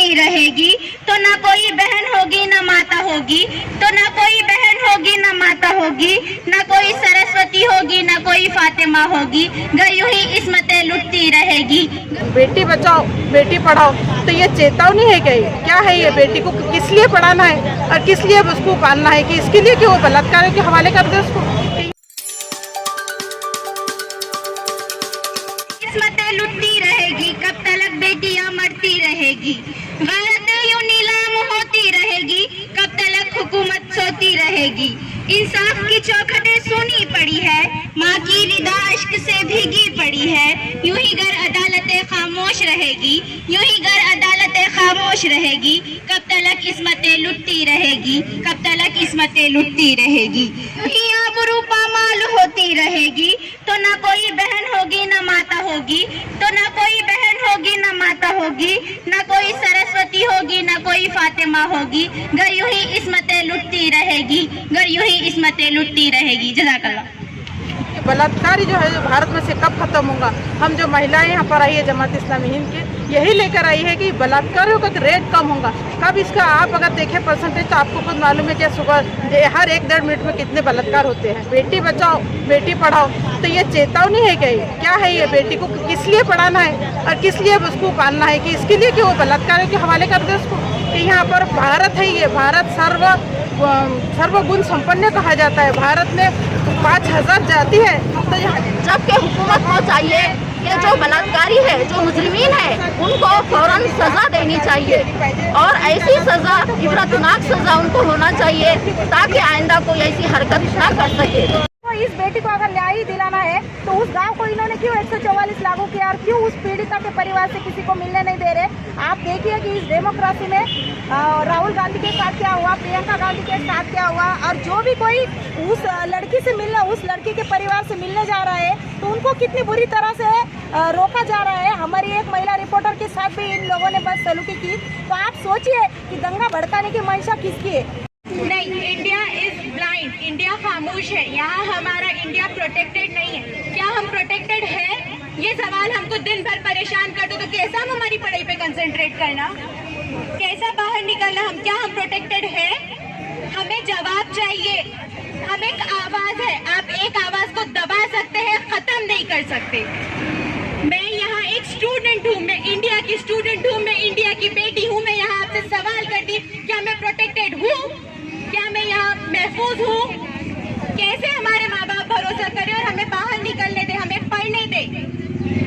लुटती रहेगी, तो ना कोई बहन होगी ना माता होगी, तो ना कोई बहन होगी ना माता होगी, ना कोई सरस्वती होगी ना कोई फातिमा होगी, घर यूं ही इस्मतें लुटती रहेगी। बेटी बचाओ बेटी पढ़ाओ, तो ये चेतावनी है क्या है? ये बेटी को किस लिए पढ़ाना है और किस लिए उसको पालना है? कि इसके लिए कि वो बलात्कार के हवाले कर दे उसको? किस्मतें लुटती रहेगी, कब तक बेटियां मरती रहेगी, गलतें यूं नीलाम होती रहेगी, कब तक हुकूमत सोती रहेगी। इंसाफ की चौखटें सुनी पड़ी है, माँ की रिदा इश्क से भीगी पड़ी है, यूं ही घर अदालतें खामोश रहेगी, यूं ही घर अदालतें खामोश रहेगी, कब तक किस्मतें लुटती रहेगी, कब तक किस्मतें लुटती रहेगी। यूं ही आबरू पामाल होती रहेगी, तो ना कोई बहन होगी ना माता होगी, तो ना कोई बहन होगी ना माता होगी, ना कोई सरस्वती होगी ना कोई फातिमा होगी, घर यूं ही इस्मतें लुटती रहेगी, घर यूं ही इस्मतें लुटती रहेगी। जज़ाकल्लाह। बलात्कारी जो है भारत में से कब खत्म होगा? हम जो महिलाएं यहाँ पर आई है जमात इस्लामी हिंद के, यही लेकर आई है कि बलात्कारियों का रेट कम होगा। कब इसका आप अगर देखें परसेंटेज तो आपको खुद मालूम है कि सुबह हर 1-1.5 मिनट में कितने बलात्कार होते हैं। बेटी बचाओ बेटी पढ़ाओ, तो ये चेतावनी है क्या है? ये बेटी को किस लिए पढ़ाना है और किस लिए उसको पालना है? कि इसके लिए कि वो बलात्कारियों के हवाले कर दे उसको? कि यहाँ पर भारत है, ये भारत सर्वगुण संपन्न कहा जाता है। भारत में 5000 जाति है, तो जबकि हुकूमत को चाहिए कि जो बलात्कारी है, जो मुजरिमीन है, उनको फौरन सजा देनी चाहिए और ऐसी सजा, इबरतनाक सजा उनको होना चाहिए ताकि आइंदा कोई ऐसी हरकत ना कर सके। तो इस बेटी को अगर न्याय दिलाना है तो उस गांव को इन्होंने क्यों 144 लागू किया और क्यों उस पीड़िता के परिवार से किसी को मिलने नहीं दे रहे? आप देखिए कि इस डेमोक्रेसी में राहुल गांधी के साथ क्या हुआ, प्रियंका गांधी के साथ क्या हुआ, और जो भी कोई उस लड़की से मिलने, उस लड़की के परिवार से मिलने जा रहा है तो उनको कितनी बुरी तरह से रोका जा रहा है। हमारी एक महिला रिपोर्टर के साथ भी इन लोगों ने बदसलूकी की। तो आप सोचिए कि दंगा भड़काने की मंशा किसकी है? नहीं, इंडिया इज ब्लाइंड, इंडिया खामोश है। यहाँ हमारा इंडिया प्रोटेक्टेड नहीं है। क्या हम प्रोटेक्टेड है? ये सवाल हमको दिन भर परेशान कर दो तो कैसा हम हमारी पढ़ाई पे कंसंट्रेट करना, कैसा बाहर निकलना? क्या हम प्रोटेक्टेड है? हमें जवाब चाहिए। हम एक आवाज है, आप एक आवाज को दबा सकते हैं, खत्म नहीं कर सकते। मैं यहाँ एक स्टूडेंट हूँ, मैं इंडिया की स्टूडेंट हूँ, मैं इंडिया की बेटी हूँ। मैं यहाँ आपसे सवाल करती, क्या मैं प्रोटेक्टेड हूँ? क्या मैं यहाँ महफूज हूँ? कैसे हमारे माँ बाप भरोसा करें और हमें बाहर निकलने दे, हमें पढ़ने दे?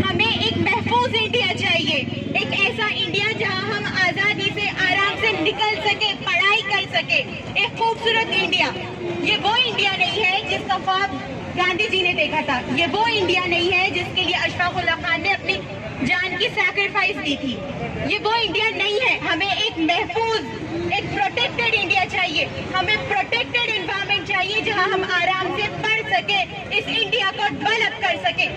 हमें एक महफूज इंडिया चाहिए, एक ऐसा इंडिया जहाँ हम आजादी से आराम से निकल सके, पढ़ाई कर सके, एक खूबसूरत इंडिया। ये वो इंडिया नहीं है जिसका ख्वाब गांधी जी ने देखा था। ये वो इंडिया नहीं है जिसके लिए अशफाक उल्लाह खान ने अपनी जान की सैक्रिफाइस दी थी। ये वो इंडिया नहीं है। हमें एक महफूज, एक प्रोटेक्टेड इंडिया चाहिए। हमें प्रोटेक्टेड एनवायरनमेंट चाहिए जहां हम आराम से पढ़ सके, इस इंडिया को डेवलप कर सके।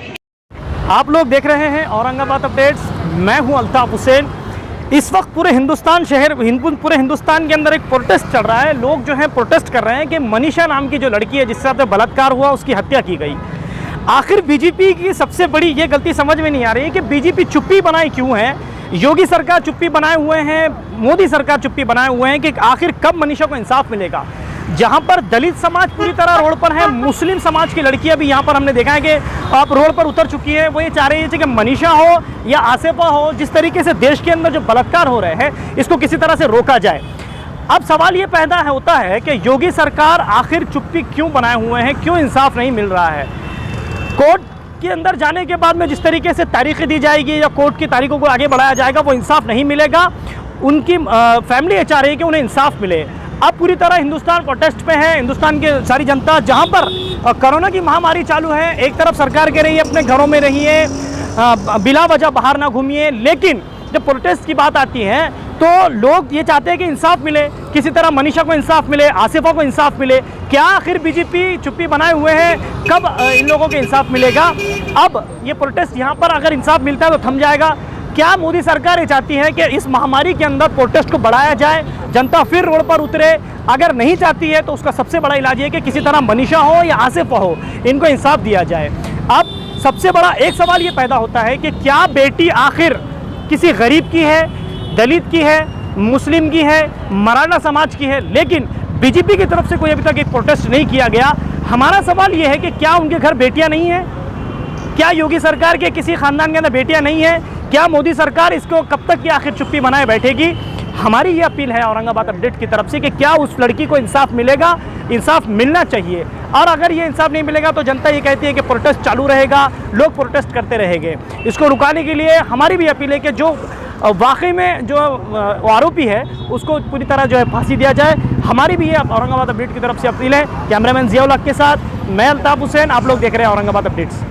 आप लोग देख रहे हैं औरंगाबाद अपडेट्स। मैं हूं अल्ताफ हुसैन। इस वक्त पूरे हिंदुस्तान पूरे हिंदुस्तान के अंदर एक प्रोटेस्ट चल रहा है। लोग जो हैं प्रोटेस्ट कर रहे हैं कि मनीषा नाम की जो लड़की है जिसके साथ बलात्कार हुआ, उसकी हत्या की गई। आखिर बीजेपी की सबसे बड़ी ये गलती समझ में नहीं आ रही है कि बीजेपी चुप्पी बनाए क्यों है। योगी सरकार चुप्पी बनाए हुए हैं, मोदी सरकार चुप्पी बनाए हुए हैं कि आखिर कब मनीषा को इंसाफ मिलेगा। जहां पर दलित समाज पूरी तरह रोड पर है, मुस्लिम समाज की लड़कियां भी यहां पर हमने देखा है कि आप रोड पर उतर चुकी है। वो ये चाह रही है कि मनीषा हो या आसिफा हो, जिस तरीके से देश के अंदर जो बलात्कार हो रहे हैं इसको किसी तरह से रोका जाए। अब सवाल ये पैदा होता है कि योगी सरकार आखिर चुप्पी क्यों बनाए हुए हैं, क्यों इंसाफ नहीं मिल रहा है। कोर्ट के अंदर जाने के बाद में जिस तरीके से तारीखें दी जाएगी या कोर्ट की तारीखों को आगे बढ़ाया जाएगा, वो इंसाफ नहीं मिलेगा। उनकी फैमिली ये चाह रही है कि उन्हें इंसाफ मिले। अब पूरी तरह हिंदुस्तान प्रोटेस्ट पे है, हिंदुस्तान की सारी जनता, जहां पर कोरोना की महामारी चालू है। एक तरफ सरकार कह रही है अपने घरों में रहिए, बिला वजह बाहर ना घूमिए, लेकिन जब प्रोटेस्ट की बात आती है तो लोग ये चाहते हैं कि इंसाफ मिले, किसी तरह मनीषा को इंसाफ मिले, आसिफा को इंसाफ मिले। क्या आखिर बीजेपी चुप्पी बनाए हुए हैं, कब इन लोगों को इंसाफ मिलेगा? अब ये प्रोटेस्ट यहाँ पर अगर इंसाफ मिलता है तो थम जाएगा। क्या मोदी सरकार ये चाहती है कि इस महामारी के अंदर प्रोटेस्ट को बढ़ाया जाए, जनता फिर रोड पर उतरे? अगर नहीं चाहती है तो उसका सबसे बड़ा इलाज है कि किसी तरह मनीषा हो या आसिफा हो, इनको इंसाफ दिया जाए। अब सबसे बड़ा एक सवाल ये पैदा होता है कि क्या बेटी आखिर किसी गरीब की है दलित की है, मुस्लिम की है, मराठा समाज की है, लेकिन बीजेपी की तरफ से कोई अभी तक एक प्रोटेस्ट नहीं किया गया। हमारा सवाल ये है कि क्या उनके घर बेटियां नहीं हैं? क्या योगी सरकार के किसी खानदान के अंदर बेटियां नहीं हैं? क्या मोदी सरकार इसको कब तक की आखिर चुप्पी बनाए बैठेगी? हमारी ये अपील है औरंगाबाद अपडेट की तरफ से कि क्या उस लड़की को इंसाफ मिलेगा? इंसाफ मिलना चाहिए, और अगर ये इंसाफ नहीं मिलेगा तो जनता ये कहती है कि प्रोटेस्ट चालू रहेगा, लोग प्रोटेस्ट करते रहेंगे। इसको रुकाने के लिए हमारी भी अपील है कि जो वाकई में जो आरोपी है उसको पूरी तरह जो है फांसी दिया जाए। हमारी भी ये औरंगाबाद अपडेट की तरफ से अपील है। कैमरामैन जियाउल हक के साथ मैं अल्ताफ हुसैन, आप लोग देख रहे हैं औरंगाबाद अपडेट्स।